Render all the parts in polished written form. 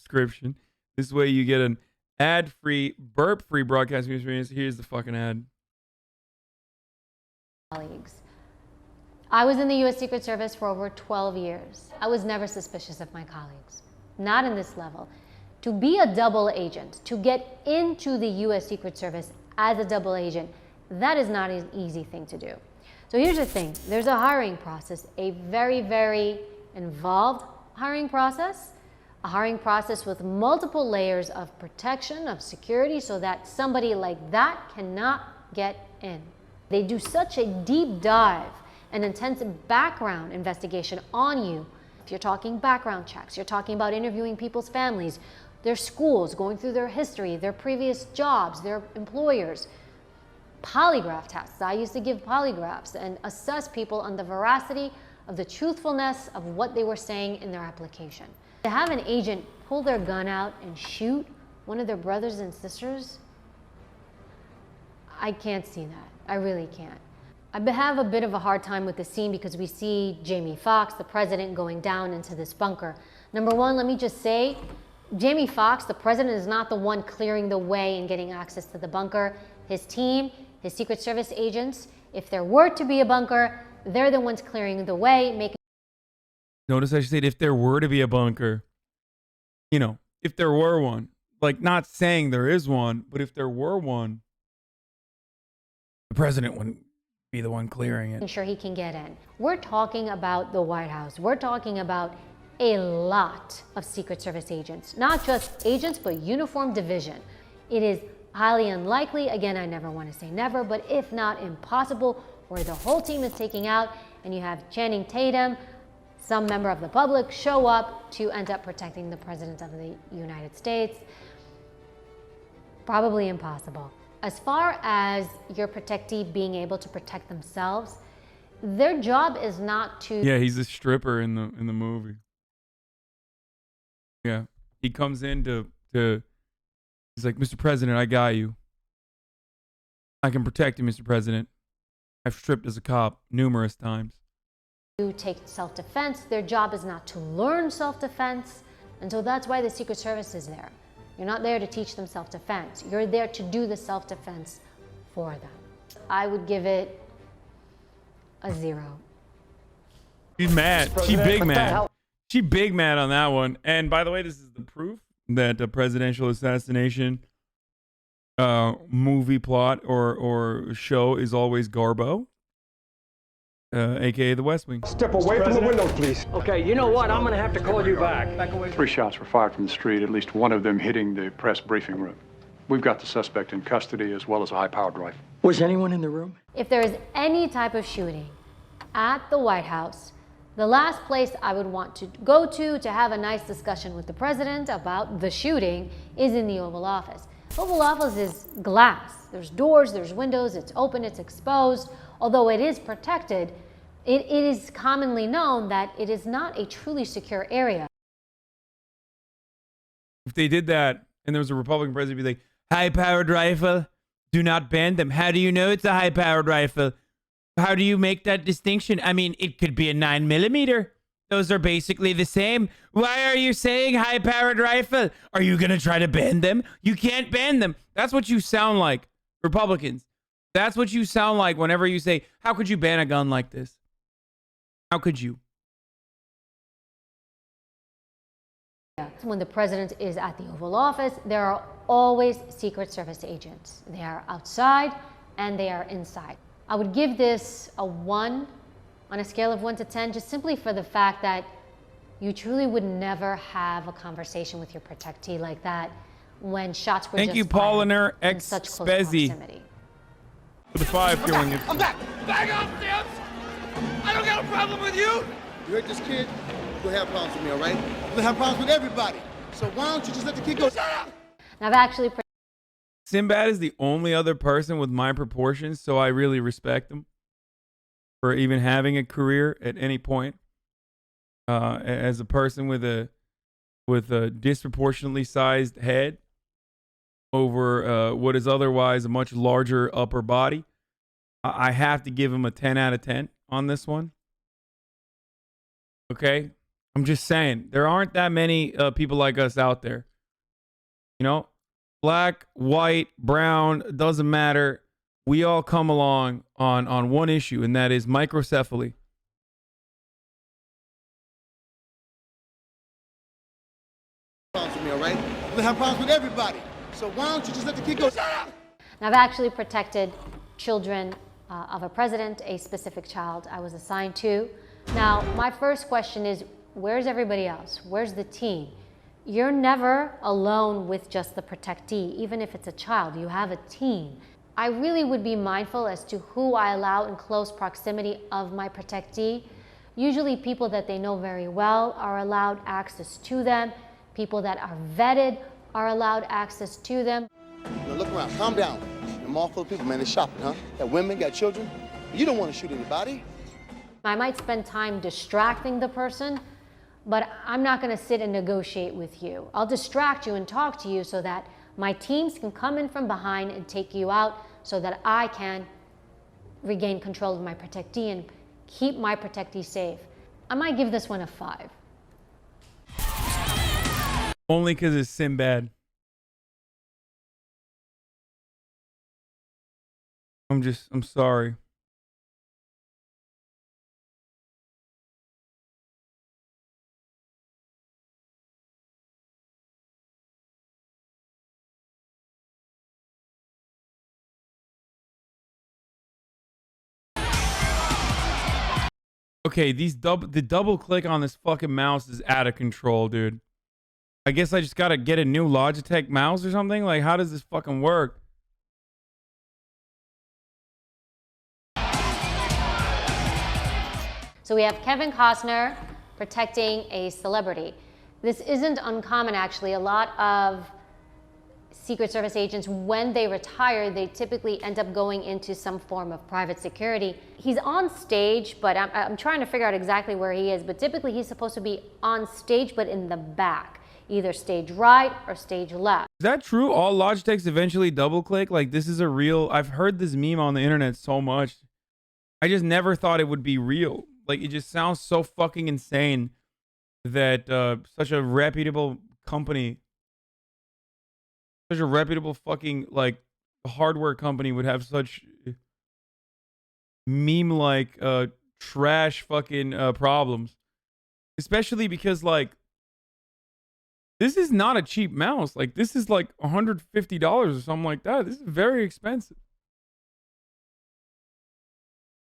subscription. This way you get an ad-free, burp-free broadcasting experience. Here's the fucking ad. Colleagues. I was in the U.S. Secret Service for over 12 years. I was never suspicious of my colleagues. Not in this level. To be a double agent, to get into the U.S. Secret Service as a double agent, that is not an easy thing to do. So here's the thing. There's a hiring process, a very, very involved hiring process, a hiring process with multiple layers of protection, of security, so that somebody like that cannot get in. They do such a deep dive and intensive background investigation on you. If you're talking background checks, you're talking about interviewing people's families, their schools, going through their history, their previous jobs, their employers. Polygraph tests. I used to give polygraphs and assess people on the veracity of the truthfulness of what they were saying in their application. To have an agent pull their gun out and shoot one of their brothers and sisters, I can't see that. I really can't. I have a bit of a hard time with the scene because we see Jamie Foxx, the president, going down into this bunker. Number one, let me just say, Jamie Foxx, the president, is not the one clearing the way and getting access to the bunker. His team, his Secret Service agents, if there were to be a bunker, they're the ones clearing the way, making... Notice I said if there were to be a bunker. You know, if there were one. Like, not saying there is one, but if there were one, the president wouldn't be the one clearing it. Sure he can get in. We're talking about the White House. We're talking about a lot of Secret Service agents. Not just agents, but uniformed division. It is highly unlikely, again, I never want to say never, but if not impossible, where the whole team is taking out and you have Channing Tatum, some member of the public, show up to end up protecting the President of the United States. Probably impossible. As far as your protectee being able to protect themselves, their job is not to... Yeah, he's a stripper in the movie. Yeah, he comes in to he's like, Mr. President, I got you. I can protect you, Mr. President. I've stripped as a cop numerous times. To take self-defense. Their job is not to learn self-defense. And so that's why the Secret Service is there. You're not there to teach them self-defense. You're there to do the self-defense for them. I would give it a 0. She's mad. She big mad. She big mad on that one. And by the way, this is the proof that a presidential assassination movie plot or show is always Garbo, aka the West Wing. Step away from the window, please. Okay, you know what? I'm gonna have to call you back. 3 shots were fired from the street, at least one of them hitting the press briefing room. We've got the suspect in custody as well as a high-powered rifle. Was anyone in the room? If there is any type of shooting at the White House, the last place I would want to go to have a nice discussion with the president about the shooting is in the Oval Office. Oval Office is glass. There's doors, there's windows, it's open, it's exposed. Although it is protected, it is commonly known that it is not a truly secure area. If they did that and there was a Republican president, it'd be like, high-powered rifle, do not ban them. How do you know it's a high-powered rifle? How do you make that distinction? I mean, it could be a 9mm. Those are basically the same. Why are you saying high-powered rifle? Are you going to try to ban them? You can't ban them. That's what you sound like, Republicans. That's what you sound like whenever you say, how could you ban a gun like this? How could you? When the president is at the Oval Office, there are always Secret Service agents. They are outside and they are inside. I would give this a 1 on a scale of 1 to 10, just simply for the fact that you truly would never have a conversation with your protectee like that when shots were Thank just you, Pauliner fired in X such close Spezzy. proximity. For the 5 killing it. I'm back! Back off, Sims! I don't got a problem with you! You heard this kid? You'll have problems with me, all right? You'll have problems with everybody. So why don't you just let the kid go? Shut up! Now, I've actually... Sinbad is the only other person with my proportions, so I really respect him for even having a career at any point. As a person with a disproportionately sized head over what is otherwise a much larger upper body, I have to give him a 10 out of 10 on this one. Okay, I'm just saying, there aren't that many people like us out there. You know, black, white, brown, doesn't matter. We all come along on one issue, and that is microcephaly. Problems with me, all right? I'm gonna have problems with everybody. So why don't you just let the kid go? Shut up! I've actually protected children of a president, a specific child I was assigned to. Now, my first question is, where's everybody else? Where's the team? You're never alone with just the protectee, even if it's a child, you have a team. I really would be mindful as to who I allow in close proximity of my protectee. Usually people that they know very well are allowed access to them. People that are vetted are allowed access to them. Now look around, calm down. The mall full of people, man, they're shopping, huh? Got women, got children. You don't want to shoot anybody. I might spend time distracting the person, but I'm not going to sit and negotiate with you. I'll distract you and talk to you so that my teams can come in from behind and take you out so that I can regain control of my protectee and keep my protectee safe. I might give this one a 5. Only because it's Sinbad. I'm sorry. Okay, the double click on this fucking mouse is out of control, dude. I guess I just gotta get a new Logitech mouse or something. Like, how does this fucking work? So we have Kevin Costner protecting a celebrity. This isn't uncommon, actually. A lot of Secret Service agents, when they retire, they typically end up going into some form of private security. He's on stage, but I'm trying to figure out exactly where he is, but typically he's supposed to be on stage, but in the back, either stage right or stage left. Is that true? All Logitechs eventually double click? Like, this is a real... I've heard this meme on the internet so much. I just never thought it would be real. Like, it just sounds so fucking insane that such a reputable company, such a reputable fucking, like, hardware company would have such meme-like trash fucking problems. Especially because, like, this is not a cheap mouse. Like, this is like $150 or something like that. This is very expensive.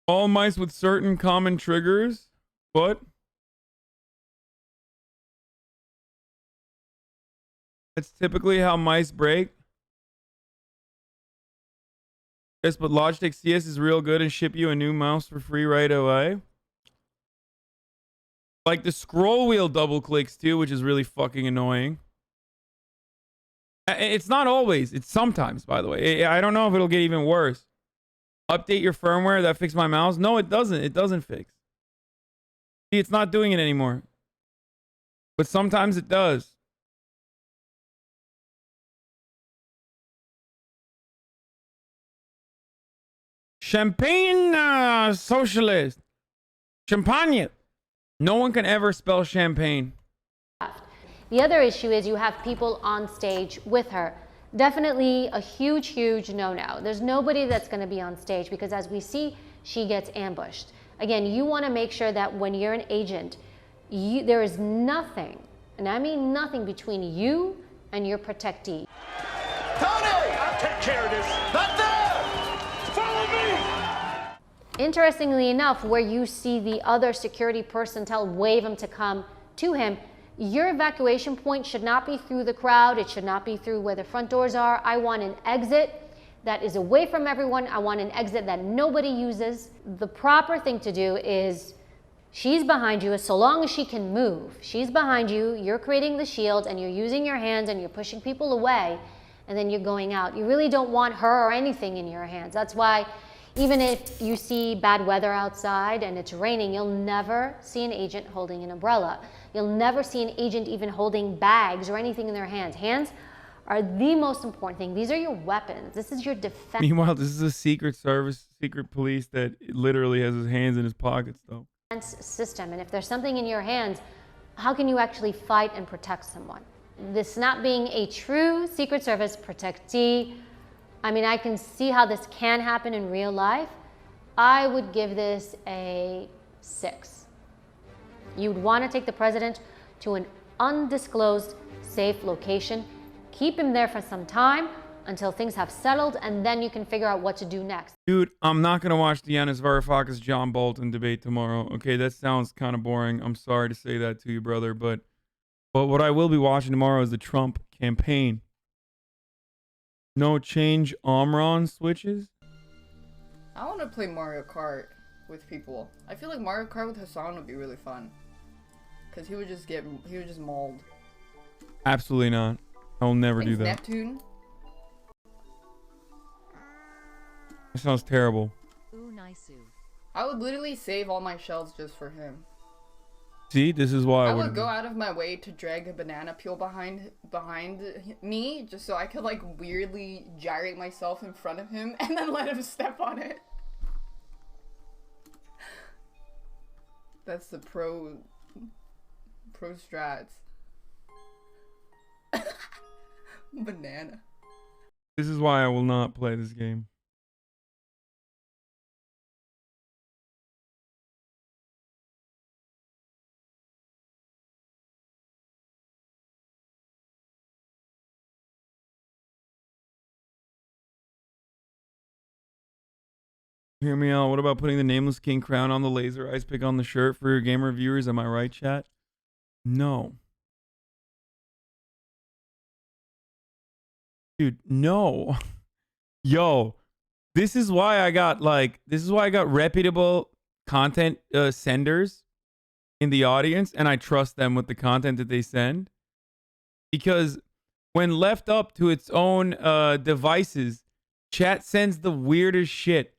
All mice with certain common triggers. What? That's typically how mice break. Yes, but Logitech CS is real good and ship you a new mouse for free right away. Like the scroll wheel double clicks too, which is really fucking annoying. It's not always. It's sometimes, by the way. I don't know if it'll get even worse. Update your firmware. That fixed my mouse. No, it doesn't. It doesn't fix. See, it's not doing it anymore. But sometimes it does. Champagne socialist. Champagne. No one can ever spell champagne. The other issue is you have people on stage with her. Definitely a huge, huge no-no. There's nobody that's going to be on stage because as we see, she gets ambushed. Again, you want to make sure that when you're an agent, there is nothing, and I mean nothing, between you and your protectee. Tony! I'll take care of this. Not there! Follow me! Interestingly enough, where you see the other security personnel wave him to come to him, your evacuation point should not be through the crowd. It should not be through where the front doors are. I want an exit that is away from everyone. I want an exit that nobody uses. The proper thing to do is, she's behind you, so long as she can move. She's behind you, you're creating the shield, and you're using your hands and you're pushing people away, and then you're going out. You really don't want her or anything in your hands. That's why even if you see bad weather outside and it's raining, you'll never see an agent holding an umbrella. You'll never see an agent even holding bags or anything in their hands. Hands are the most important thing. These are your weapons. This is your defense. Meanwhile, this is a secret service, secret police that literally has his hands in his pockets, though. System. And if there's something in your hands, how can you actually fight and protect someone? This not being a true Secret Service protectee, I mean, I can see how this can happen in real life. I would give this a 6. You'd want to take the president to an undisclosed safe location, keep him there for some time until things have settled, and then you can figure out what to do next. Dude, I'm not going to watch the Yanis Varoufakis John Bolton debate tomorrow. Okay, that sounds kind of boring. I'm sorry to say that to you, brother, but what I will be watching tomorrow is the Trump campaign. No change Omron switches? I want to play Mario Kart with people. I feel like Mario Kart with Hassan would be really fun. Because he would just mauled. Absolutely not. I will never do that. Neptune. That sounds terrible. I would literally save all my shells just for him. See, this is why I would go out of my way to drag a banana peel behind me, just so I could like weirdly gyrate myself in front of him and then let him step on it. That's the pro strats. Banana. This is why I will not play this game. Hear me out. What about putting the Nameless King crown on the laser ice pick on the shirt for your gamer viewers? Am I right, chat? No. Dude, no. Yo, this is why I got reputable content senders in the audience, and I trust them with the content that they send. Because when left up to its own devices, chat sends the weirdest shit.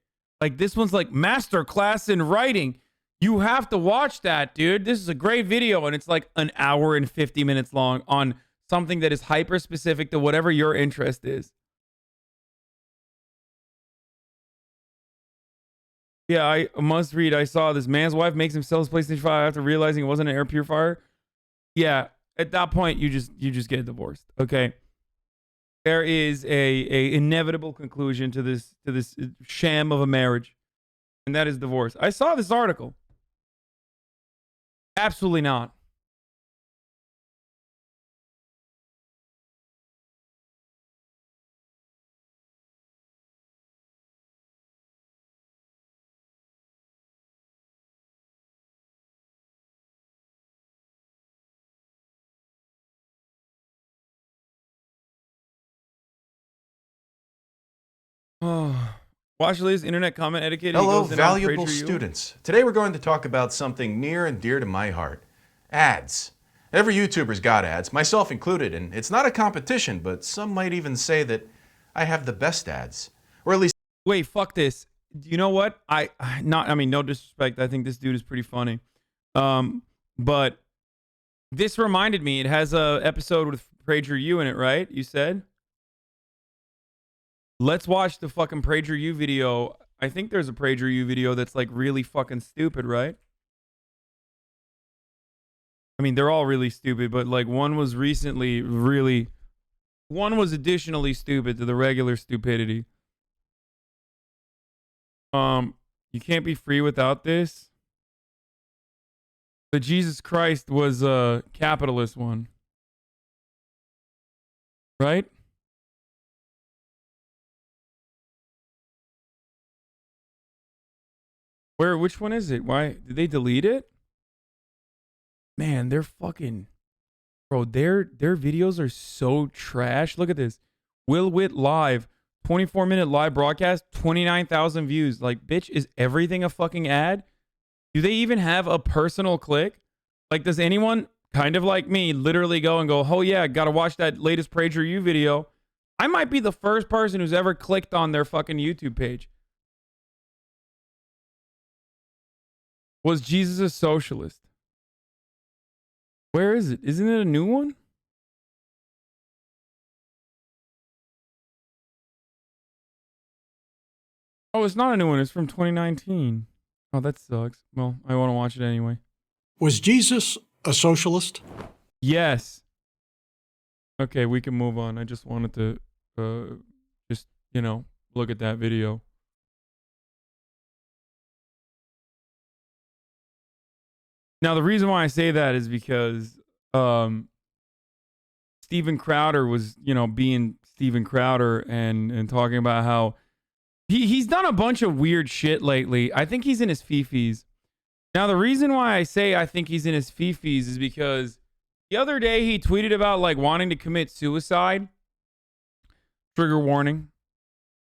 Like this one's like masterclass in writing. You have to watch that, dude. This is a great video, and it's like an hour and 50 minutes long on something that is hyper specific to whatever your interest is. Yeah, I must read. I saw this man's wife makes him sell his PlayStation 5 after realizing it wasn't an air purifier. Yeah, at that point you just get divorced. Okay. There is a inevitable conclusion to this sham of a marriage, and that is divorce. I saw this article. Absolutely not. Oh. Watch Liz, internet comment etiquette. Hello, valuable students. Today we're going to talk about something near and dear to my heart. Ads. Every YouTuber's got ads, myself included, and it's not a competition, but some might even say that I have the best ads. Or at least... Wait, fuck this. You know what? I mean, no disrespect. I think this dude is pretty funny. But this reminded me, it has a episode with PragerU in it, right? You said? Let's watch the fucking PragerU video. I think there's a PragerU video that's like really fucking stupid, right? I mean, they're all really stupid, but like one was additionally stupid to the regular stupidity. You can't be free without this. The Jesus Christ was a capitalist one. Right? Which one is it? Why did they delete it? Man, they're fucking, bro, their videos are so trash. Look at this. Will Witt live, 24-minute live broadcast, 29,000 views. Like, bitch, is everything a fucking ad? Do they even have a personal click? Like, does anyone kind of like me literally go and go, oh yeah, gotta watch that latest PragerU video? I might be the first person who's ever clicked on their fucking YouTube page. Was Jesus a socialist? Where is it? Isn't it a new one? Oh, it's not a new one. It's from 2019. Oh, that sucks. Well, I want to watch it anyway. Was Jesus a socialist? Yes. Okay, we can move on. I just wanted to just, look at that video. Now, the reason why I say that is because Steven Crowder was, being Steven Crowder and talking about how he's done a bunch of weird shit lately. I think he's in his fifis. Now, the reason why I say I think he's in his fifis is because the other day he tweeted about like wanting to commit suicide. Trigger warning.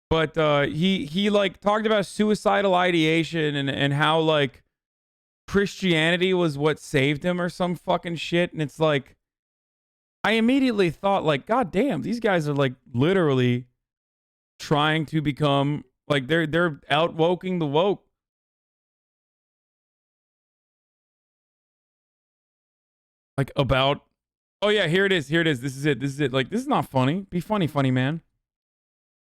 But he like talked about suicidal ideation and how like Christianity was what saved him or some fucking shit. And it's like, I immediately thought like, God damn, these guys are like literally trying to become like they're outwoking the woke. Like about, oh yeah, here it is. This is it. Like, this is not funny. Be funny, man.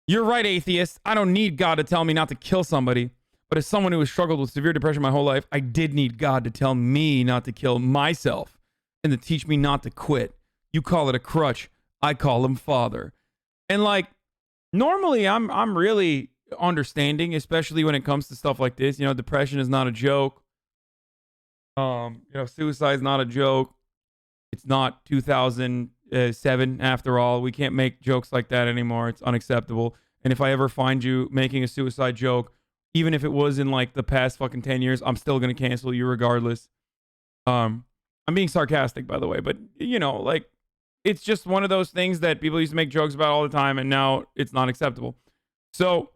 You're right, atheist. I don't need God to tell me not to kill somebody. But as someone who has struggled with severe depression my whole life, I did need God to tell me not to kill myself and to teach me not to quit. You call it a crutch. I call him Father. And like, normally I'm really understanding, especially when it comes to stuff like this. Depression is not a joke. Suicide is not a joke. It's not 2007 after all. We can't make jokes like that anymore. It's unacceptable. And if I ever find you making a suicide joke, even if it was in like the past fucking 10 years, I'm still going to cancel you regardless. I'm being sarcastic, by the way, but like, it's just one of those things that people used to make jokes about all the time, and now it's not acceptable. So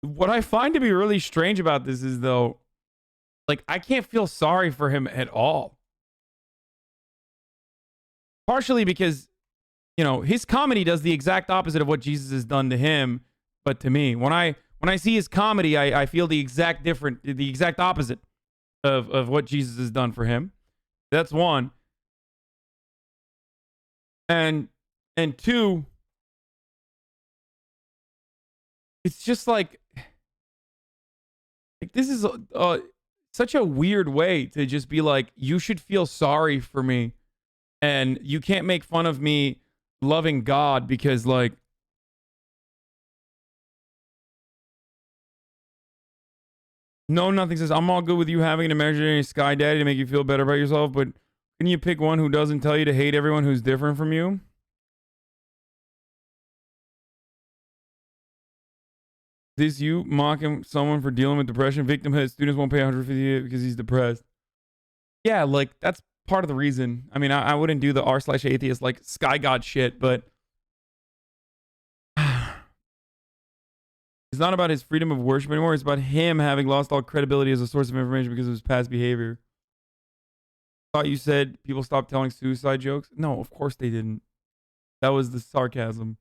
what I find to be really strange about this is, though, like, I can't feel sorry for him at all. Partially because, his comedy does the exact opposite of what Jesus has done to him, but to me. When I see his comedy, I feel the exact opposite of what Jesus has done for him. That's one. And two, it's just like this is such a weird way to just be like, you should feel sorry for me and you can't make fun of me loving God because like, no, nothing says, I'm all good with you having an imaginary sky daddy to make you feel better about yourself, but can you pick one who doesn't tell you to hate everyone who's different from you? This you mocking someone for dealing with depression? Victimhood. Students won't pay 150 because he's depressed. Yeah, like, that's part of the reason. I mean, I wouldn't do the r/atheist like sky god shit, but it's not about his freedom of worship anymore. It's about him having lost all credibility as a source of information because of his past behavior. Thought you said people stopped telling suicide jokes. No, of course they didn't. That was the sarcasm.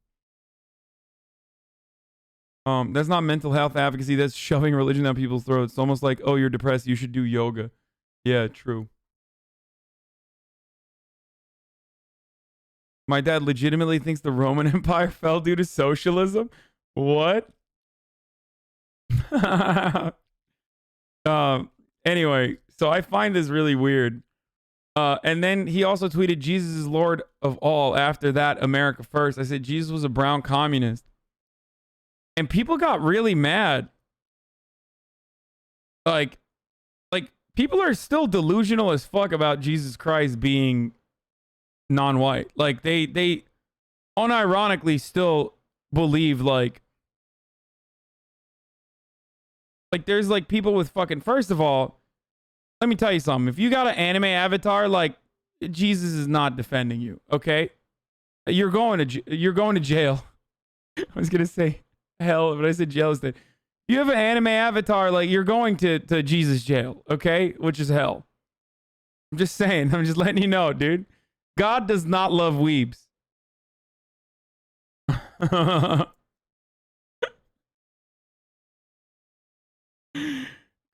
That's not mental health advocacy. That's shoving religion down people's throats. It's almost like, oh, you're depressed, you should do yoga. Yeah, true. My dad legitimately thinks the Roman Empire fell due to socialism. What? Anyway, so I find this really weird. And then he also tweeted, Jesus is Lord of all. After that, America first. I said, Jesus was a brown communist. And people got really mad. Like people are still delusional as fuck about Jesus Christ being non-white. Like they unironically still believe like there's like people with fucking, first of all, let me tell you something. If you got an anime avatar, like, Jesus is not defending you, okay? You're going to jail. I was gonna say hell, but I said jail instead. You have an anime avatar, like, you're going to Jesus jail, okay? Which is hell. I'm just saying. I'm just letting you know, dude. God does not love weebs.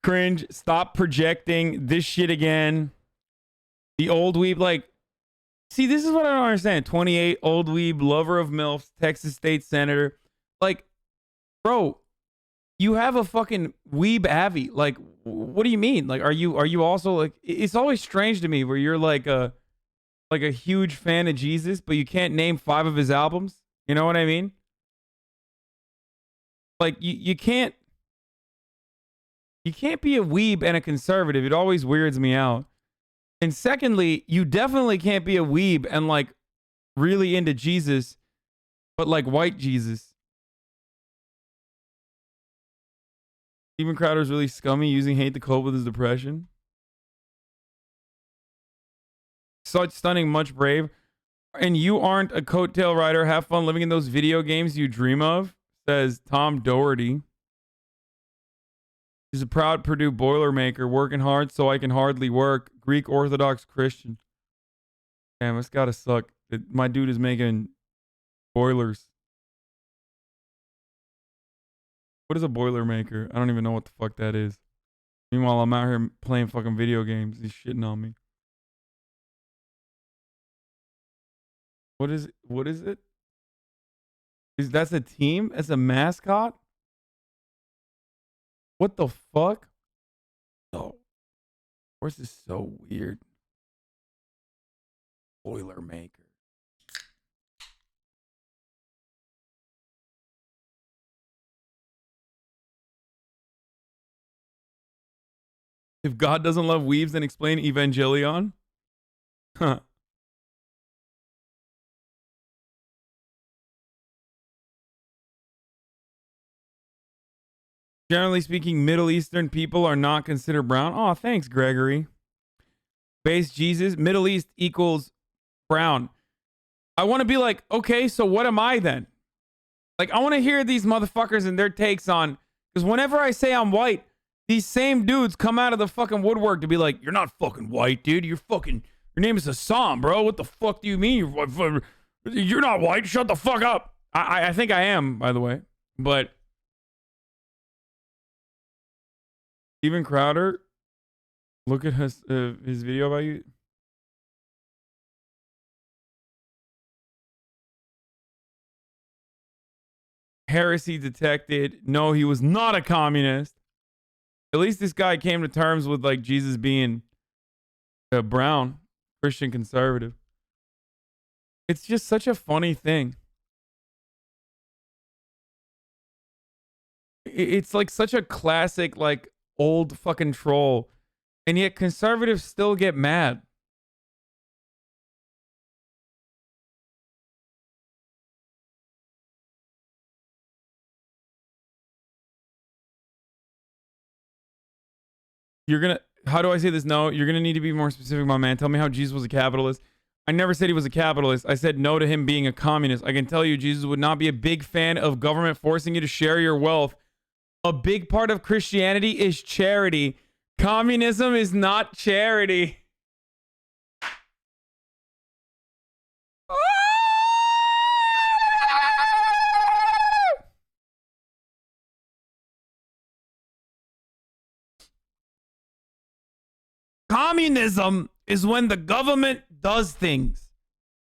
Cringe. Stop projecting this shit again. The old weeb, like, see, this is what I don't understand. 28, old weeb, lover of MILFs, Texas State Senator. Like, bro, You have a fucking weeb Avi. Like, what do you mean? Like, are you also like? It's always strange to me where you're like a huge fan of Jesus, but you can't name 5 of his albums. You know what I mean? Like, you can't be a weeb and a conservative. It always weirds me out. And secondly, you definitely can't be a weeb and like really into Jesus, but like white Jesus. Steven Crowder's really scummy, using hate to cope with his depression. Such stunning, much brave. And you aren't a coattail rider. Have fun living in those video games you dream of, says Tom Doherty. He's a proud Purdue Boilermaker, working hard so I can hardly work. Greek Orthodox Christian. Damn, it's gotta suck. My dude is making boilers. What is a Boilermaker? I don't even know what the fuck that is. Meanwhile, I'm out here playing fucking video games. He's shitting on me. What is it? That's a team? That's a mascot? What the fuck? Oh. This is so weird. Boilermaker. If God doesn't love weaves, then explain Evangelion. Huh. Generally speaking, Middle Eastern people are not considered brown. Oh, thanks, Gregory. Base Jesus, Middle East equals brown. I want to be like, okay, so what am I then? Like, I want to hear these motherfuckers and their takes on, because whenever I say I'm white, these same dudes come out of the fucking woodwork to be like, you're not fucking white, dude. Your name is Hassan, bro. What the fuck do you mean? You're not white. Shut the fuck up. I think I am, by the way. But Steven Crowder, look at his video about you. Heresy detected. No, he was not a communist. At least this guy came to terms with like Jesus being a brown Christian conservative. It's just such a funny thing. It's like such a classic, like old fucking troll. And yet conservatives still get mad. How do I say this? No, you're gonna need to be more specific, my man. Tell me how Jesus was a capitalist. I never said he was a capitalist. I said no to him being a communist. I can tell you Jesus would not be a big fan of government forcing you to share your wealth. A big part of Christianity is charity. Communism is not charity. Communism is when the government does things.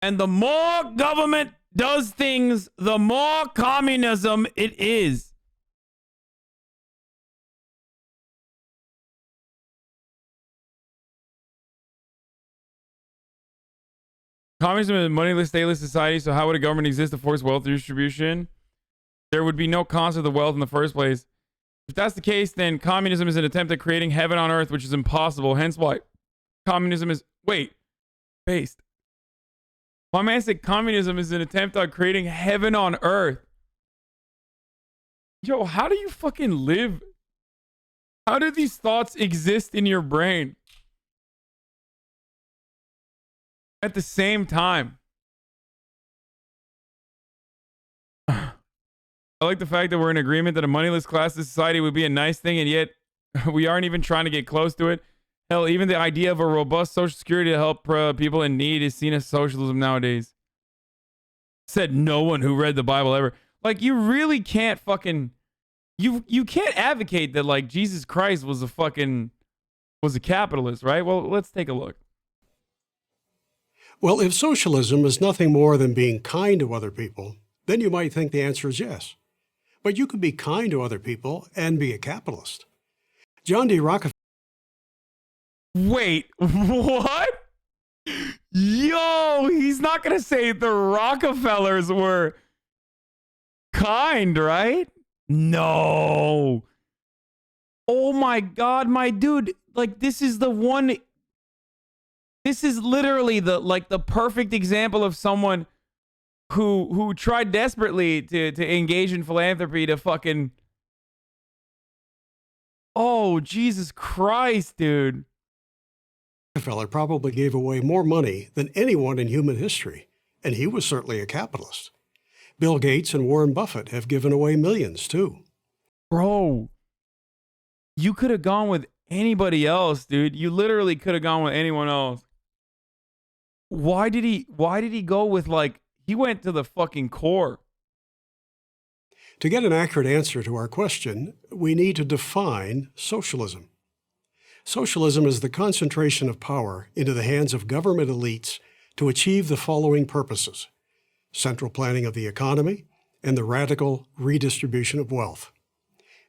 And the more government does things, the more communism it is. Communism is a moneyless, stateless society, so how would a government exist to force wealth redistribution? There would be no concept of wealth in the first place. If that's the case, then communism is an attempt at creating heaven on earth, which is impossible. Hence why communism is... Wait. Based. My man said communism is an attempt at creating heaven on earth. Yo, how do you fucking live? How do these thoughts exist in your brain at the same time? I like the fact that we're in agreement that a moneyless class of society would be a nice thing, and yet we aren't even trying to get close to it. Hell, even the idea of a robust social security to help people in need is seen as socialism nowadays. Said no one who read the Bible ever. Like, you really can't fucking... You can't advocate that, like, Jesus Christ was a capitalist, right? Well, let's take a look. Well, if socialism is nothing more than being kind to other people, then you might think the answer is yes. but you could be kind to other people and be a capitalist. John D. Rockefeller. Wait, what? Yo, he's not gonna say the Rockefellers were kind, right? No. Oh my God, my dude. Like, this is the one. This is literally the perfect example of someone who tried desperately to engage in philanthropy to fucking. Oh, Jesus Christ, dude. Rockefeller probably gave away more money than anyone in human history, and he was certainly a capitalist. Bill Gates and Warren Buffett have given away millions, too. Bro, you could have gone with anybody else, dude. You literally could have gone with anyone else. Why did he go with, like, he went to the fucking core? To get an accurate answer to our question, we need to define socialism. Socialism is the concentration of power into the hands of government elites to achieve the following purposes: central planning of the economy and the radical redistribution of wealth.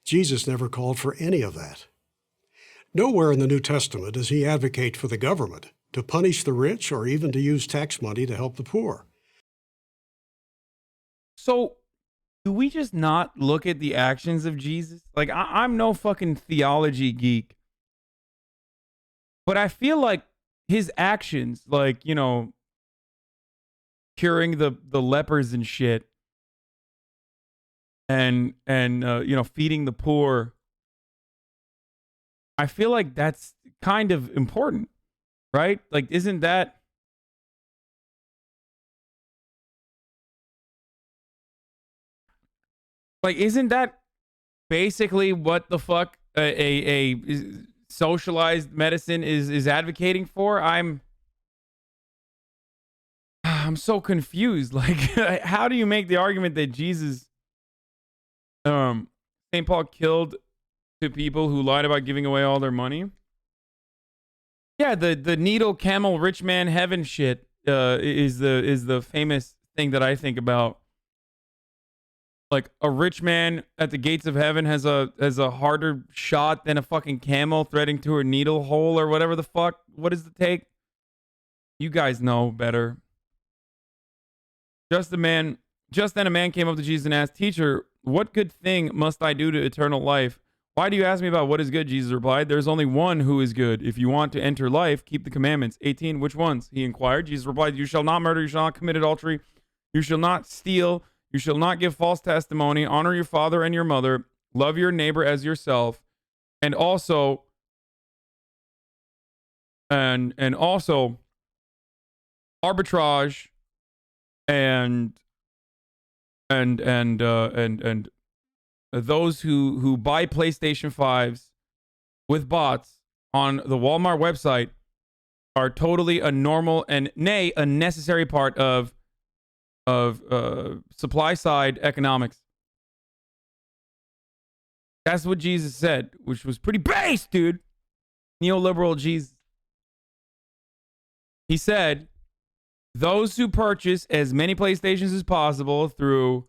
Jesus never called for any of that. Nowhere in the New Testament does he advocate for the government to punish the rich or even to use tax money to help the poor. So, do we just not look at the actions of Jesus? Like, I'm no fucking theology geek, but I feel like his actions, like, you know, curing the lepers and shit, and you know, feeding the poor, I feel like that's kind of important, right? Like, isn't that basically what the fuck a socialized medicine is advocating for? I'm so confused. Like, how do you make the argument that Jesus, St. Paul killed two people who lied about giving away all their money? Yeah, the needle camel rich man heaven shit is the famous thing that I think about. Like, a rich man at the gates of heaven has a harder shot than a fucking camel threading through a needle hole or whatever the fuck. What is the take? You guys know better. Just then a man came up to Jesus and asked, "Teacher, what good thing must I do to eternal life?" "Why do you ask me about what is good?" Jesus replied. "There's only one who is good. If you want to enter life, keep the commandments." 18, "Which ones?" he inquired. Jesus replied, "You shall not murder, you shall not commit adultery, you shall not steal, you shall not give false testimony, honor your father and your mother, love your neighbor as yourself, and also arbitrage and those who buy PlayStation 5s with bots on the Walmart website are totally a normal and nay a necessary part of supply side economics." That's what Jesus said, which was pretty base, dude. Neoliberal Jesus. He said, those who purchase as many PlayStations as possible through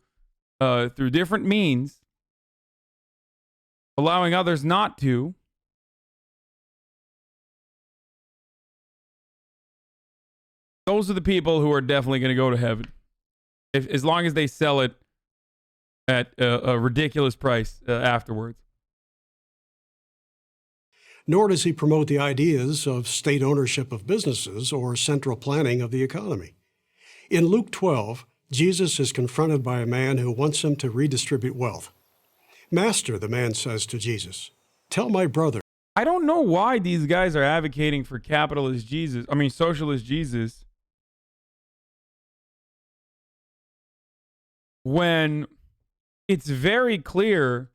different means, allowing others not to, those are the people who are definitely going to go to heaven, as long as they sell it at a ridiculous price afterwards. Nor does he promote the ideas of state ownership of businesses or central planning of the economy. In Luke 12, Jesus is confronted by a man who wants him to redistribute wealth. "Master," the man says to Jesus, "tell my brother." I don't know why these guys are advocating for socialist Jesus, when it's very clear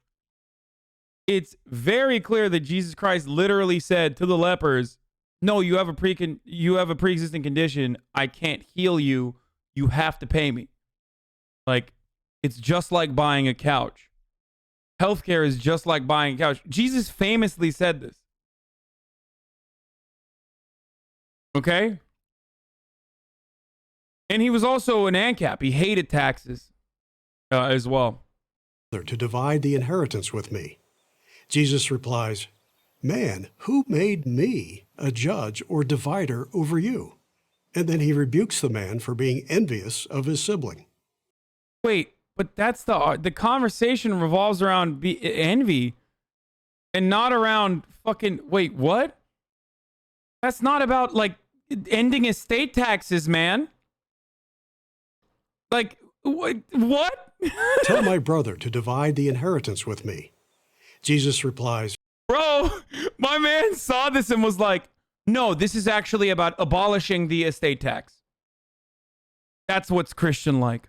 that Jesus Christ literally said to the lepers, "No, you have a pre-existing condition. I can't heal you. You have to pay me." Like, it's just like buying a couch. Healthcare is just like buying a couch. Jesus famously said this. Okay? And he was also an ANCAP. He hated taxes as well. to divide the inheritance with me. Jesus replies, Man, who made me a judge or divider over you? And then he rebukes the man for being envious of his sibling. Wait, but that's the conversation revolves around envy and not around fucking, wait, what? That's not about like ending estate taxes, man. Like, what? Tell my brother to divide the inheritance with me. Jesus replies, Bro, my man saw this and was like, no, this is actually about abolishing the estate tax. That's what's Christian like.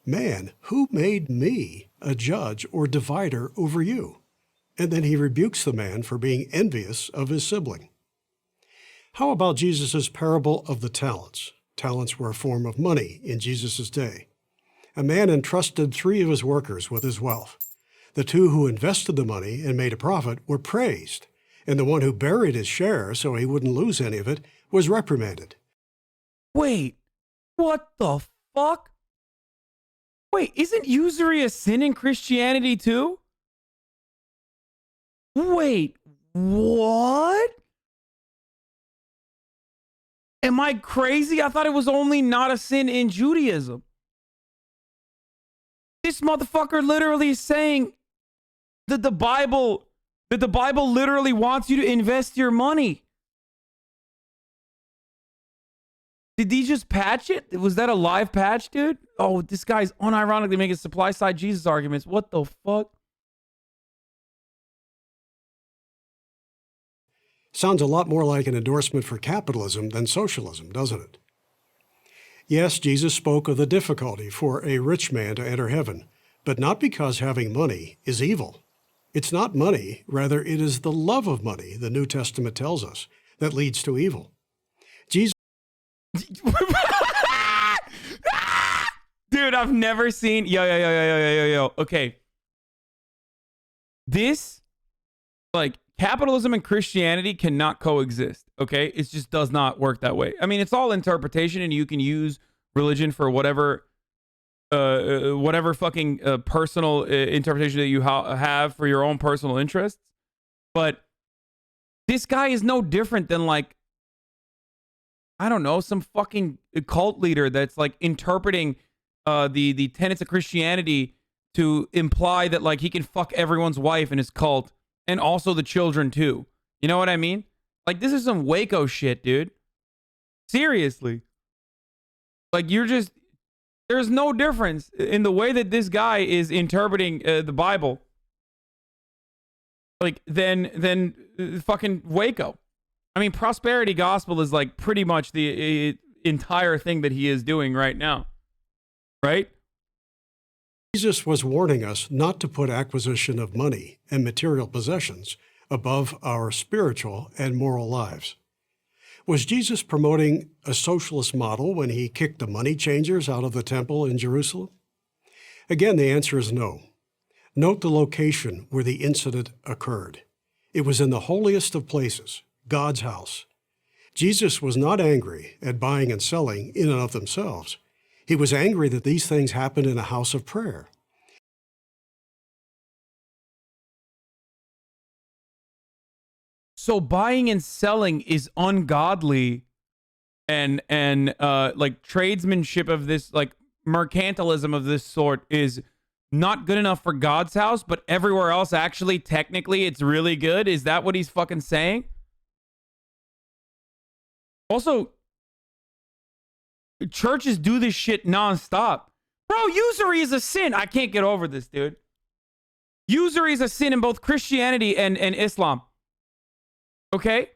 Man, who made me a judge or divider over you? And then he rebukes the man for being envious of his sibling. How about Jesus' parable of the talents? Talents were a form of money in Jesus' day. A man entrusted 3 of his workers with his wealth. The 2 who invested the money and made a profit were praised, and the one who buried his share so he wouldn't lose any of it was reprimanded. Wait, what the fuck? Wait, isn't usury a sin in Christianity too? Wait, what? Am I crazy? I thought it was only not a sin in Judaism. This motherfucker literally is saying that the Bible literally wants you to invest your money. Did he just patch it? Was that a live patch, dude? Oh, this guy's unironically making supply side Jesus arguments. What the fuck? Sounds a lot more like an endorsement for capitalism than socialism, doesn't it? Yes, Jesus spoke of the difficulty for a rich man to enter heaven, but not because having money is evil. It's not money, rather it is the love of money, the New Testament tells us, that leads to evil. Jesus Dude, I've never seen yo. Okay. This, like, capitalism and Christianity cannot coexist, okay? It just does not work that way. I mean, it's all interpretation, and you can use religion for whatever fucking personal interpretation that you have for your own personal interests. But this guy is no different than, like, I don't know, some fucking cult leader that's like interpreting the tenets of Christianity to imply that, like, he can fuck everyone's wife in his cult and also the children too. You know what I mean? Like, this is some Waco shit, dude. Seriously. Like, there's no difference in the way that this guy is interpreting the Bible, like, than fucking Waco. I mean, prosperity gospel is like pretty much the entire thing that he is doing right now, right? Jesus was warning us not to put acquisition of money and material possessions above our spiritual and moral lives. Was Jesus promoting a socialist model when he kicked the money changers out of the temple in Jerusalem? Again, the answer is no. Note the location where the incident occurred. It was in the holiest of places, God's house. Jesus was not angry at buying and selling in and of themselves. He was angry that these things happened in a house of prayer. So buying and selling is ungodly, and like tradesmanship of this, like mercantilism of this sort, is not good enough for God's house, but everywhere else actually technically it's really good. Is that what he's fucking saying? Also, churches do this shit nonstop. Bro, usury is a sin. I can't get over this, dude. Usury is a sin in both Christianity and Islam. Okay?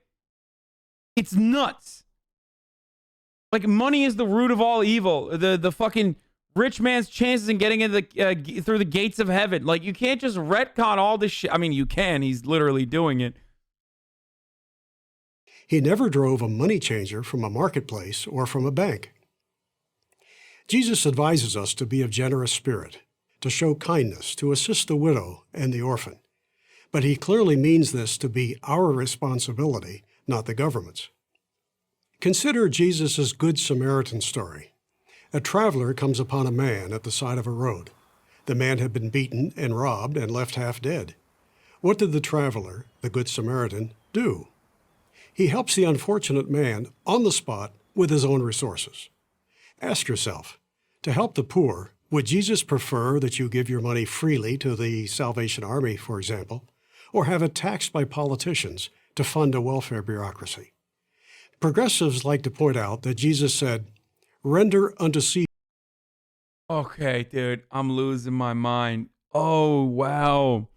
It's nuts. Like, money is the root of all evil. The fucking rich man's chances in getting into through the gates of heaven. Like, you can't just retcon all this shit. I mean, you can. He's literally doing it. He never drove a money changer from a marketplace or from a bank. Jesus advises us to be of generous spirit, to show kindness, to assist the widow and the orphan. But he clearly means this to be our responsibility, not the government's. Consider Jesus' Good Samaritan story. A traveler comes upon a man at the side of a road. The man had been beaten and robbed and left half dead. What did the traveler, the Good Samaritan, do? He helps the unfortunate man on the spot with his own resources. Ask yourself, to help the poor, would Jesus prefer that you give your money freely to the Salvation Army, for example, or have it taxed by politicians to fund a welfare bureaucracy? Progressives like to point out that Jesus said, "Render unto Caesar." Okay, dude, I'm losing my mind. Oh, wow.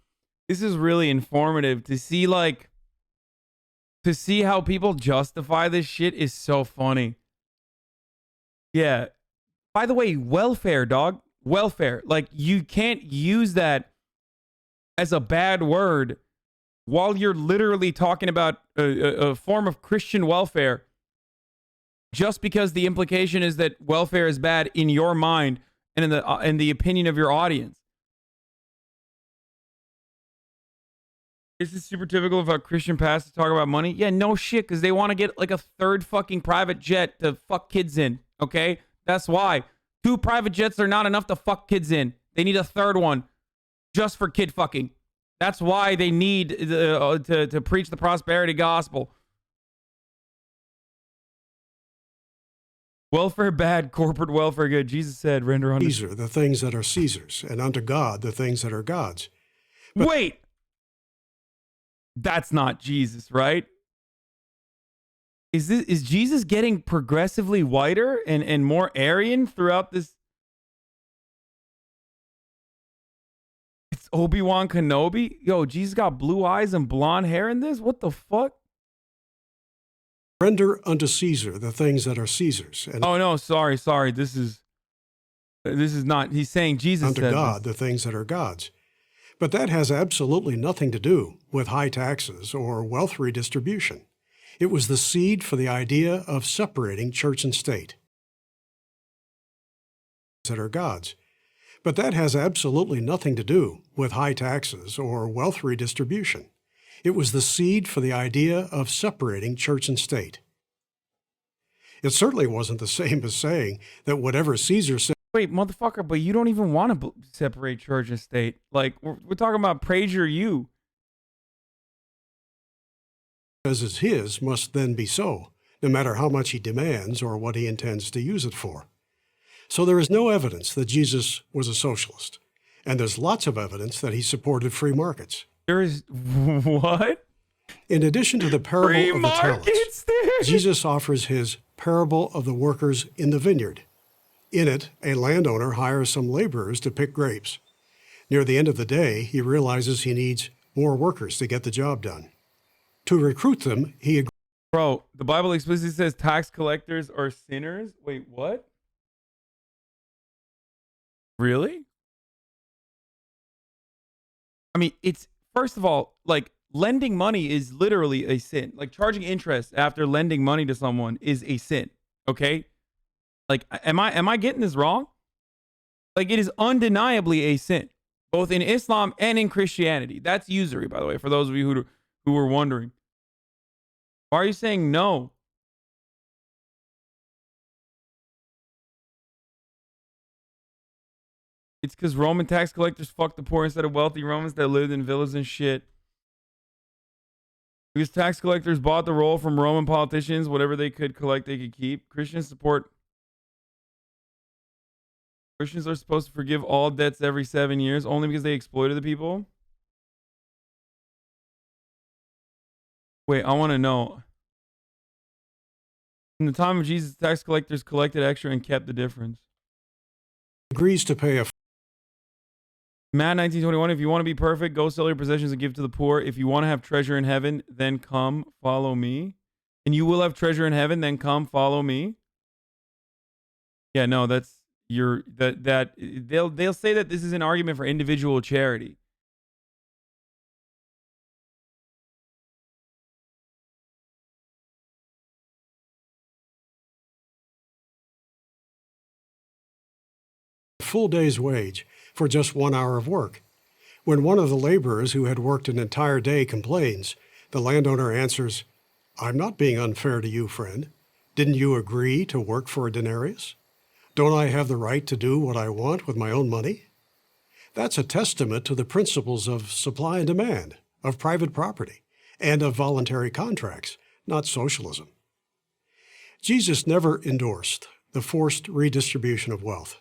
This is really informative to see, like, to see how people justify this shit is so funny. Yeah. By the way, welfare, dog. Welfare. Like, you can't use that as a bad word while you're literally talking about a form of Christian welfare just because the implication is that welfare is bad in your mind and in the opinion of your audience. This is super typical of how Christian pastors talk about money. Yeah, no shit, because they want to get like a third fucking private jet to fuck kids in, okay? That's why. 2 private jets are not enough to fuck kids in. They need a third one just for kid fucking. That's why they need to preach the prosperity gospel. Welfare bad, corporate welfare good. Jesus said, render unto Caesar the things that are Caesar's, and unto God the things that are God's. Wait! That's not Jesus, right? Is Jesus getting progressively whiter and more Aryan throughout this? It's Obi-Wan Kenobi? Yo, Jesus got blue eyes and blonde hair in this? What the fuck? Render unto Caesar the things that are Caesar's, and Oh no, sorry. This is not. He's saying Jesus unto said God this. the things that are God's. But that has absolutely nothing to do with high taxes or wealth redistribution. It was the seed for the idea of separating church and state that are God's. But that has absolutely nothing to do with high taxes or wealth redistribution. It was the seed for the idea of separating church and state. It certainly wasn't the same as saying that whatever Caesar said. Wait, motherfucker, but you don't even want to separate church and state. Like, we're talking about praise your you. As is his must then be so, no matter how much he demands or what he intends to use it for. So there is no evidence that Jesus was a socialist, and there's lots of evidence that he supported free markets. There is what? In addition to the parable Free of the markets, talents, dude. Jesus offers his parable of the workers in the vineyard. In it, a landowner hires some laborers to pick grapes. Near the end of the day, he realizes he needs more workers to get the job done. To recruit them, he agrees. Bro, the Bible explicitly says tax collectors are sinners. Wait, what? Really? I mean, it's, first of all, like, lending money is literally a sin. Like, charging interest after lending money to someone is a sin. Okay? Like, am I getting this wrong? Like, it is undeniably a sin, both in Islam and in Christianity. That's usury, by the way, for those of you who were wondering. Why are you saying no? It's because Roman tax collectors fucked the poor instead of wealthy Romans that lived in villas and shit. Because tax collectors bought the roll from Roman politicians, whatever they could collect, they could keep. Christians are supposed to forgive all debts every 7 years only because they exploited the people. Wait, I want to know. In the time of Jesus, tax collectors collected extra and kept the difference. Agrees to pay a Matt 19:21, if you want to be perfect, go sell your possessions and give to the poor. If you want to have treasure in heaven, then come follow me. And you will have treasure in heaven, then come follow me. Yeah, no, that's they'll say that this is an argument for individual charity. full day's wage for just 1 hour of work. When one of the laborers who had worked an entire day complains, the landowner answers, "I'm not being unfair to you, friend. Didn't you agree to work for a denarius? Don't I have the right to do what I want with my own money?" That's a testament to the principles of supply and demand, of private property, and of voluntary contracts, not socialism. Jesus never endorsed the forced redistribution of wealth.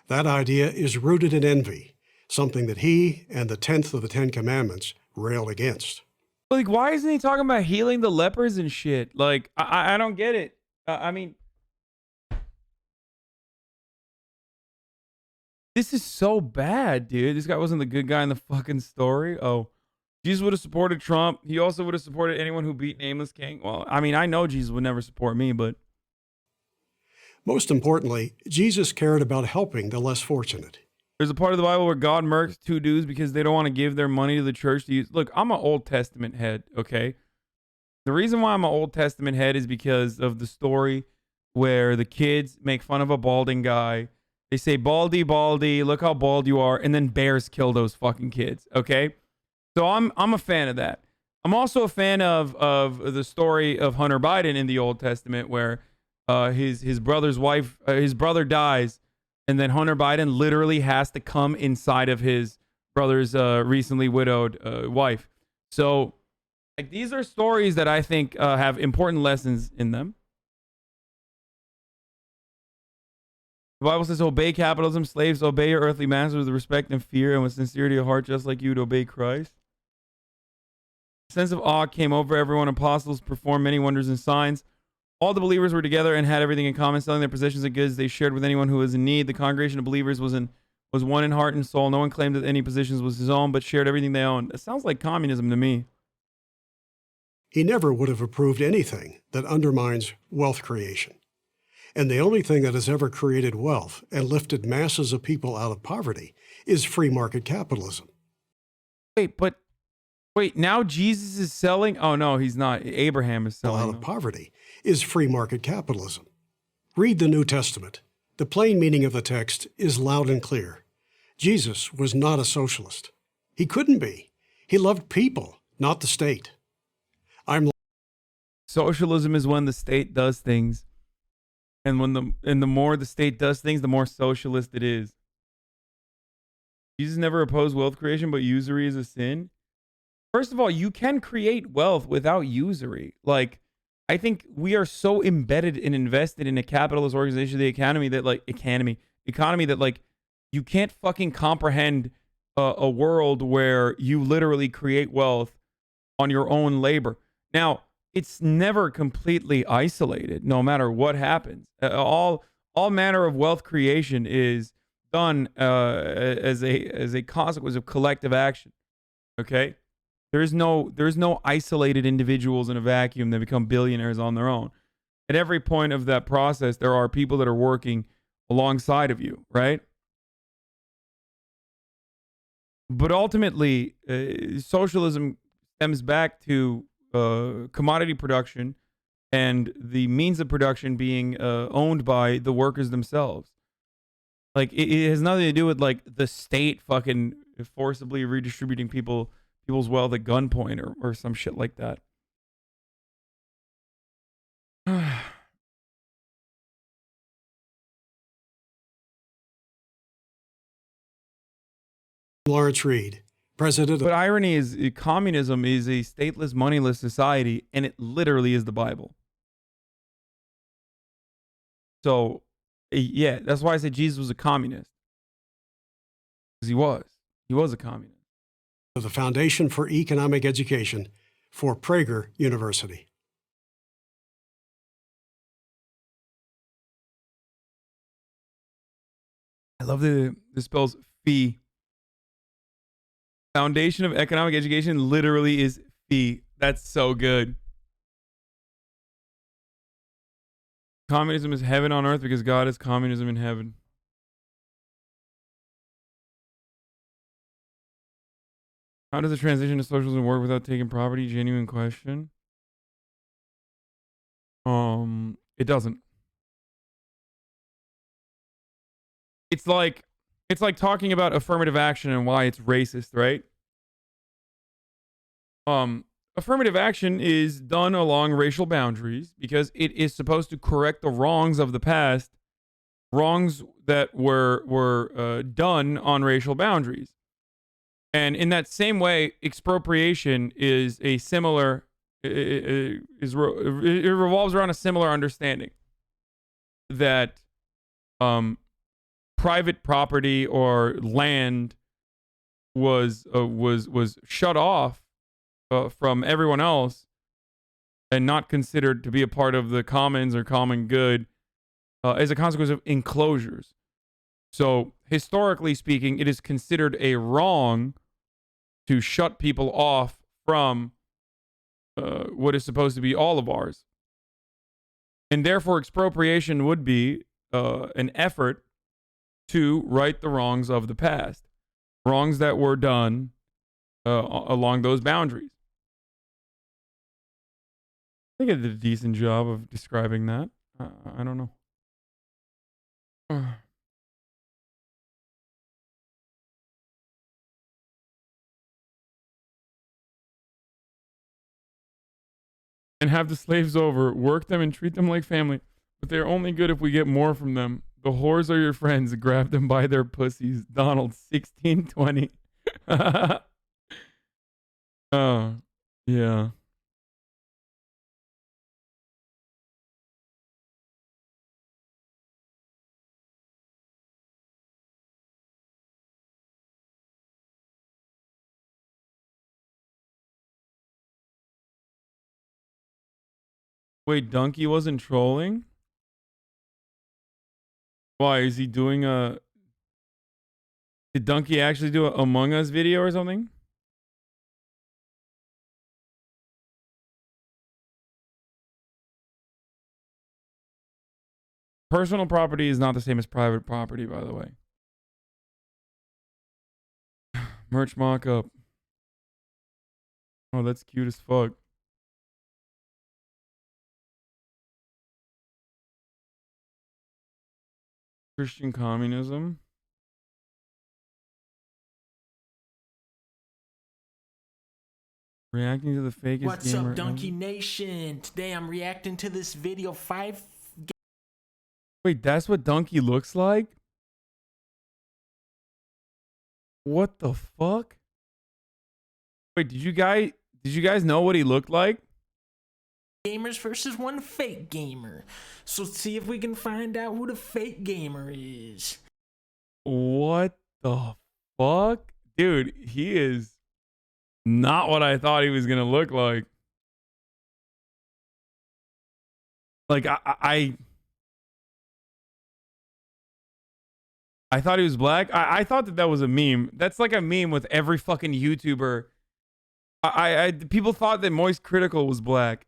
That idea is rooted in envy, something that he and the 10th of the 10 Commandments railed against. Like, why isn't he talking about healing the lepers and shit? Like, I don't get it. I mean, this is so bad, dude. This guy wasn't the good guy in the fucking story. Oh, Jesus would have supported Trump. He also would have supported anyone who beat Nameless King. Well, I mean, I know Jesus would never support me, but... Most importantly, Jesus cared about helping the less fortunate. There's a part of the Bible where God murks two dudes because they don't want to give their money to the church to use. Look, I'm an Old Testament head, okay? The reason why I'm an Old Testament head is because of the story where the kids make fun of a balding guy. They say, baldy, baldy, look how bald you are. And then bears kill those fucking kids, okay? So I'm a fan of that. I'm also a fan of the story of Hunter Biden in the Old Testament where his brother's wife, his brother dies. And then Hunter Biden literally has to come inside of his brother's recently widowed wife. So, like, these are stories that I think have important lessons in them. The Bible says, obey capitalism, slaves, obey your earthly masters with respect and fear and with sincerity of heart, just like you would obey Christ. A sense of awe came over everyone. Apostles performed many wonders and signs. All the believers were together and had everything in common, selling their possessions and goods they shared with anyone who was in need. The congregation of believers was one in heart and soul. No one claimed that any possessions was his own, but shared everything they owned. It sounds like communism to me. He never would have approved anything that undermines wealth creation. And the only thing that has ever created wealth and lifted masses of people out of poverty is free market capitalism. Wait, now Jesus is selling? Oh, no, he's not. Abraham is selling. Out of poverty is free market capitalism. Read the New Testament. The plain meaning of the text is loud and clear. Jesus was not a socialist. He couldn't be. He loved people, not the state. Socialism is when the state does things. And the more the state does things, the more socialist it is. Jesus never opposed wealth creation, but usury is a sin. First of all, you can create wealth without usury. Like, I think we are so embedded and invested in a capitalist organization, the economy that you can't fucking comprehend a world where you literally create wealth on your own labor. Now, it's never completely isolated, no matter what happens. All manner of wealth creation is done as a consequence of collective action. Okay. There's no isolated individuals in a vacuum that become billionaires on their own. At every point of that process, there are people that are working alongside of you, right? But ultimately, socialism stems back to commodity production and the means of production being owned by the workers themselves. Like, it has nothing to do with, like, the state fucking forcibly redistributing people's wealth at gunpoint or some shit like that. Lawrence Reed, president of... But irony is, communism is a stateless, moneyless society, and it literally is the Bible. So, yeah, that's why I said Jesus was a communist. Because he was a communist. The Foundation for Economic Education for Prager University. I love that this spells fee. Foundation of Economic Education literally is fee. That's so good. Communism is heaven on earth because God is communism in heaven. How does the transition to socialism work without taking property? Genuine question. It doesn't. It's like talking about affirmative action and why it's racist, right? Affirmative action is done along racial boundaries because it is supposed to correct the wrongs of the past wrongs that were done on racial boundaries. And in that same way, expropriation is a similar it revolves around a similar understanding that private property or land was shut off from everyone else and not considered to be a part of the commons or common good as a consequence of enclosures. So historically speaking, it is considered a wrong to shut people off from what is supposed to be all of ours. And therefore, expropriation would be an effort to right the wrongs of the past, wrongs that were done along those boundaries. I think I did a decent job of describing that. I don't know. And have the slaves over, work them and treat them like family. But they're only good if we get more from them. The whores are your friends. Grab them by their pussies. Donald, 1620. Oh, yeah. Wait, Donkey wasn't trolling? Why, is he doing a... Did Donkey actually do a Among Us video or something? Personal property is not the same as private property, by the way. Merch mock-up. Oh, that's cute as fuck. Christian communism. Reacting to the fakest What's gamer up, Donkey ever. Nation? Today I'm reacting to this video 5. Wait, that's what Donkey looks like? What the fuck? Wait, did you guys know what he looked like? Gamers versus one fake gamer. So see if we can find out who the fake gamer is. What the fuck? Dude, he is not what I thought he was gonna look like. Like, I thought he was black. I thought that was a meme. That's like a meme with every fucking YouTuber. People thought that Moist Critical was black.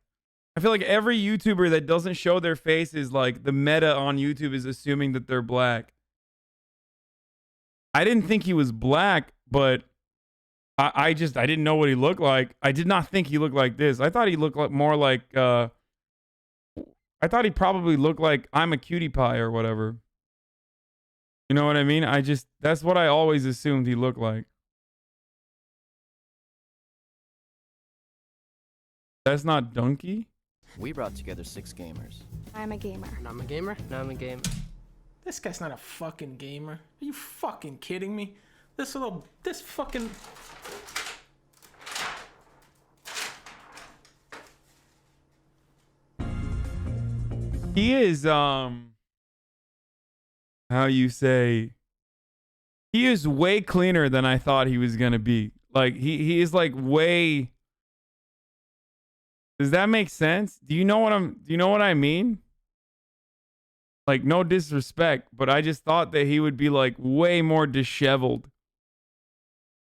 I feel like every YouTuber that doesn't show their face is like, the meta on YouTube is assuming that they're black. I didn't think he was black, but I didn't know what he looked like. I did not think he looked like this. I thought he looked like more like I thought he probably looked like I'm a cutie pie or whatever. You know what I mean? That's what I always assumed he looked like. That's not Donkey? We brought together 6 gamers. I'm a gamer. And I'm a gamer. And I'm a gamer. This guy's not a fucking gamer. Are you fucking kidding me? This fucking... He is, how you say, he is way cleaner than I thought he was gonna be. Like, he is like way... Does that make sense? Do you know what I mean? Like, no disrespect, but I just thought that he would be like way more disheveled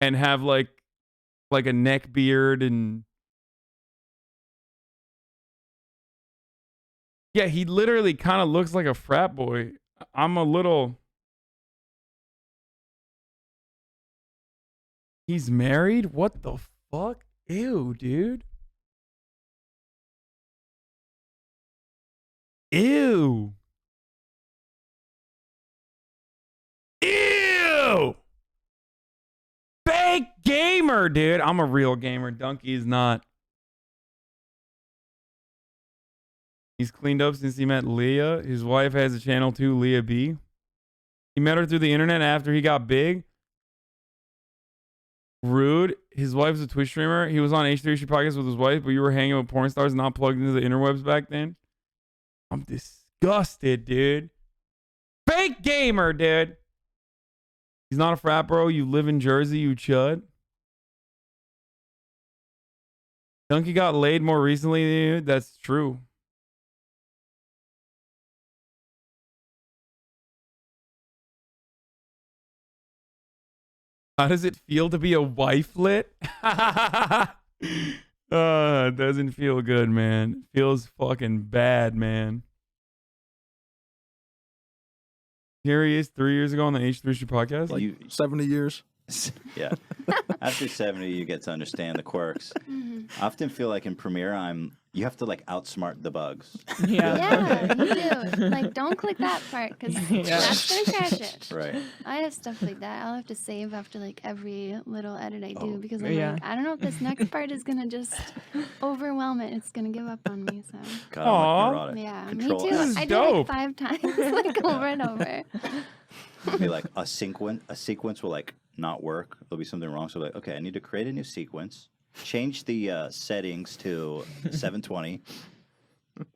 and have like a neck beard and yeah, he literally kind of looks like a frat boy. I'm a little... He's married? What the fuck? Ew, dude. Ew. Ew. Fake gamer, dude. I'm a real gamer. Donkey is not. He's cleaned up since he met Leah. His wife has a channel too, Leah B. He met her through the internet after he got big. Rude. His wife's a Twitch streamer. He was on H3 podcast with his wife, but you were hanging with porn stars not plugged into the interwebs back then. I'm disgusted, dude. Fake gamer, dude. He's not a frat bro. You live in Jersey, you chud. Donkey got laid more recently, dude. That's true. How does it feel to be a wifelet? It doesn't feel good, man. It feels fucking bad, man. Here he is 3 years ago on the H3 podcast. Like 70 years. Yeah. After 70, you get to understand the quirks. I often feel like in Premiere, you have to like outsmart the bugs. Yeah, you do. Like, don't click that part because that's gonna crash it. Right. I have stuff like that. I'll have to save after like every little edit I do because I'm yeah. like, I don't know if this next part is gonna just overwhelm it. It's gonna give up on me. So. God, I'm like neurotic. Yeah, Control me too. F. I did it like 5 times, like over and over. It'll be like a sequence will like not work. There'll be something wrong. So like, okay, I need to create a new sequence. Change the settings to 720.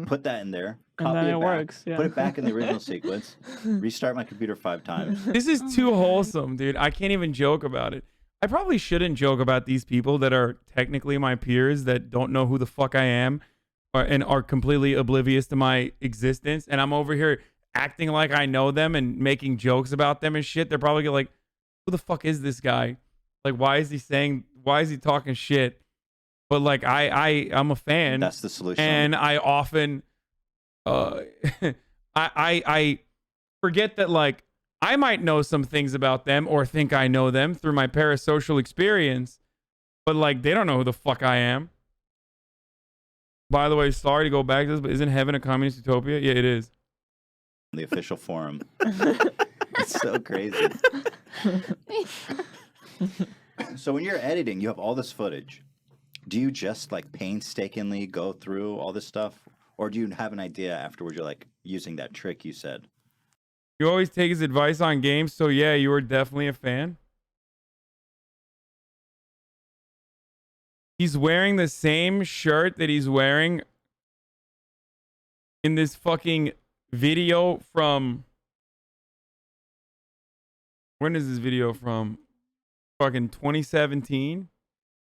Put that in there. Copy then it back, works, yeah. Put it back in the original sequence. Restart my computer 5 times. This is too wholesome, dude. I can't even joke about it. I probably shouldn't joke about these people that are technically my peers that don't know who the fuck I am and are completely oblivious to my existence. And I'm over here acting like I know them and making jokes about them and shit. They're probably like, who the fuck is this guy? Like, why is he talking shit? But like, I'm a fan. That's the solution. And I often, I forget that like I might know some things about them or think I know them through my parasocial experience, but like they don't know who the fuck I am. By the way, sorry to go back to this, but isn't heaven a communist utopia? Yeah, it is. The official forum. It's so crazy. So when you're editing, you have all this footage. Do you just like painstakingly go through all this stuff? Or do you have an idea afterwards? You're like using that trick you said. You always take his advice on games, so yeah, you were definitely a fan. He's wearing the same shirt that he's wearing in this fucking video from... When is this video from? Fucking 2017?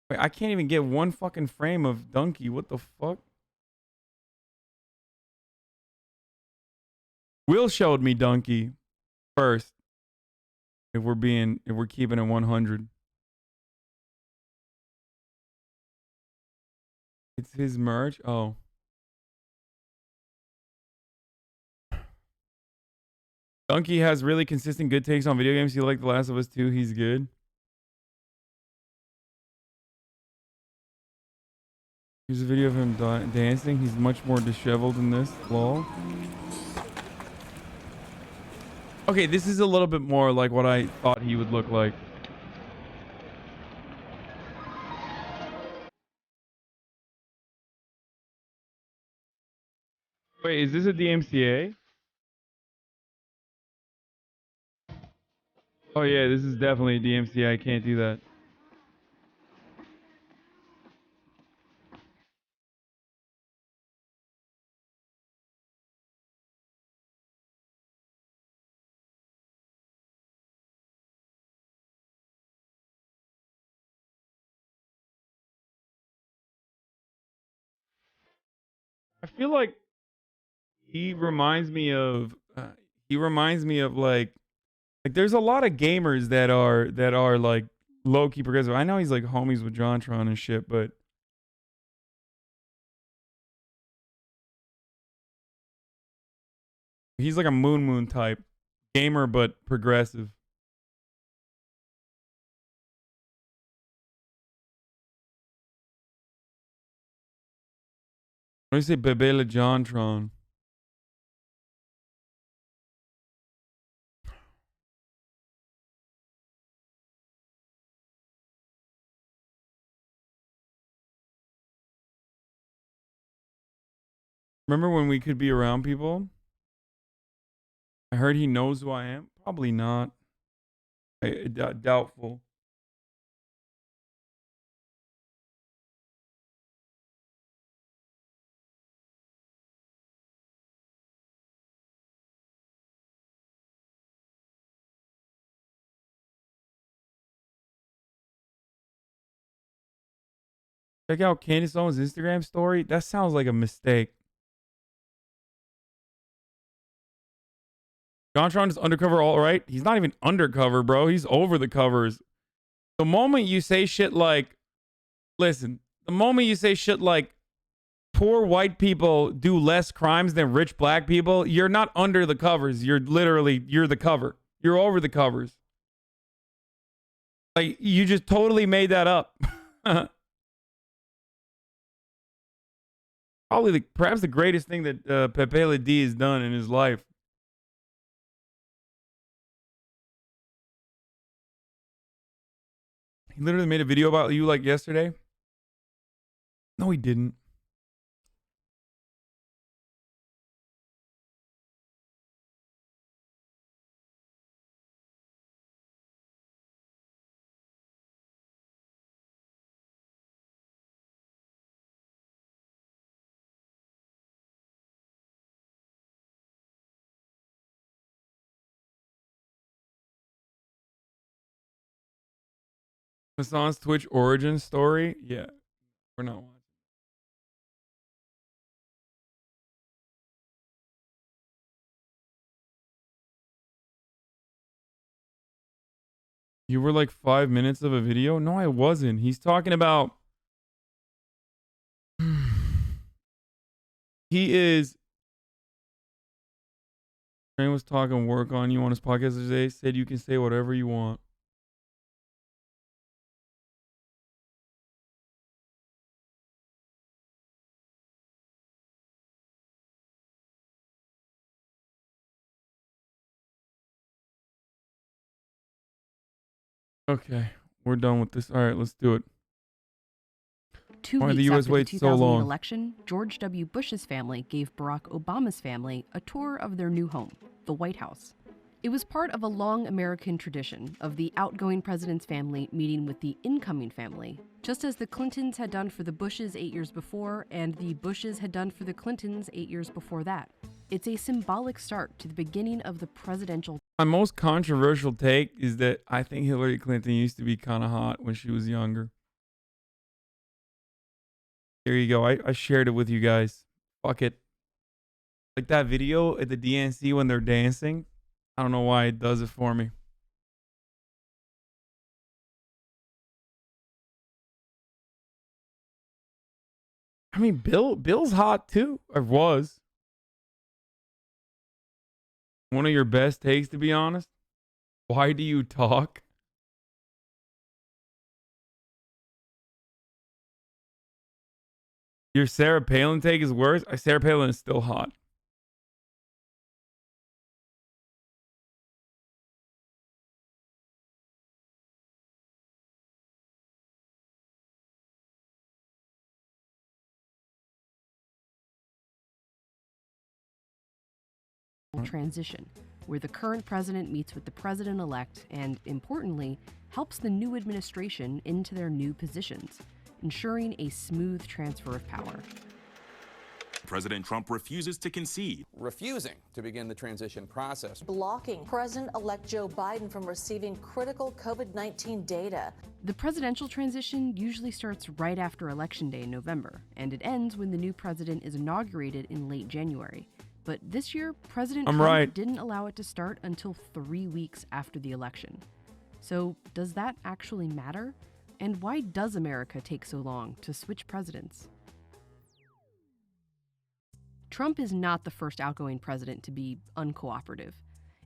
Wait, I can't even get one fucking frame of Donkey. What the fuck? Will showed me Donkey first. If we're keeping it 100. It's his merch. Oh. Donkey has really consistent good takes on video games. He liked The Last of Us 2. He's good. Here's a video of him dancing. He's much more disheveled in this. Lol. Okay, this is a little bit more like what I thought he would look like. Wait, is this a DMCA? Oh yeah, this is definitely a DMCA. I can't do that. I feel like he reminds me of like there's a lot of gamers that are like low key progressive. I know he's like homies with JonTron and shit, but he's like a Moon type gamer, but progressive. What do you say, Bebele JonTron? Remember when we could be around people? I heard he knows who I am. Probably not. Doubtful. Check out Candace Owens' Instagram story. That sounds like a mistake. Jontron is undercover, all right. He's not even undercover, bro. He's over the covers. The moment you say shit like, listen, the moment you say shit like, poor white people do less crimes than rich black people, you're not under the covers. You're the cover. You're over the covers. Like, you just totally made that up. Probably perhaps the greatest thing that Pepe Le D has done in his life. He literally made a video about you like yesterday. No, he didn't. Hassan's Twitch origin story? Yeah, we're not watching. You were like 5 minutes of a video? No, I wasn't. He's talking about... He is... Train was talking work on you on his podcast today. Said you can say whatever you want. Okay, we're done with this. All right, let's do it. 2 Why weeks the US after the waits so 2008 long? election, George W. Bush's family gave Barack Obama's family a tour of their new home, the White House. It was part of a long American tradition of the outgoing president's family meeting with the incoming family, just as the Clintons had done for the Bushes 8 years before and the Bushes had done for the Clintons 8 years before that. It's a symbolic start to the beginning of the presidential. My most controversial take is that I think Hillary Clinton used to be kind of hot when she was younger. There you go. I shared it with you guys. Fuck it. Like that video at the DNC when they're dancing. I don't know why it does it for me. I mean, Bill's hot too, or was. One of your best takes, to be honest. Why do you talk? Your Sarah Palin take is worse. Sarah Palin is still hot. Transition, where the current president meets with the president-elect and, importantly, helps the new administration into their new positions, ensuring a smooth transfer of power. President Trump refuses to concede. Refusing to begin the transition process. Blocking President-elect Joe Biden from receiving critical COVID-19 data. The presidential transition usually starts right after Election Day in November, and it ends when the new president is inaugurated in late January. But this year, President Trump didn't allow it to start until 3 weeks after the election. So does that actually matter? And why does America take so long to switch presidents? Trump is not the first outgoing president to be uncooperative.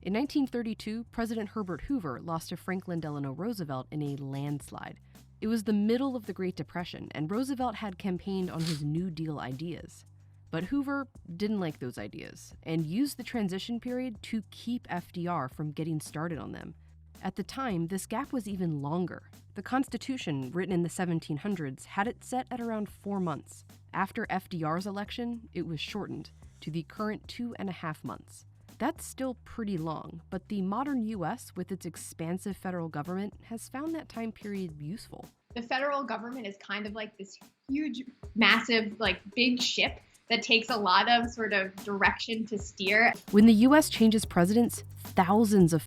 In 1932, President Herbert Hoover lost to Franklin Delano Roosevelt in a landslide. It was the middle of the Great Depression, and Roosevelt had campaigned on his New Deal ideas. But Hoover didn't like those ideas and used the transition period to keep FDR from getting started on them. At the time, this gap was even longer. The Constitution, written in the 1700s, had it set at around 4 months. After FDR's election, it was shortened to the current 2.5 months. That's still pretty long, but the modern US, with its expansive federal government, has found that time period useful. The federal government is kind of like this huge, massive, like big ship that takes a lot of sort of direction to steer. When the US changes presidents, thousands of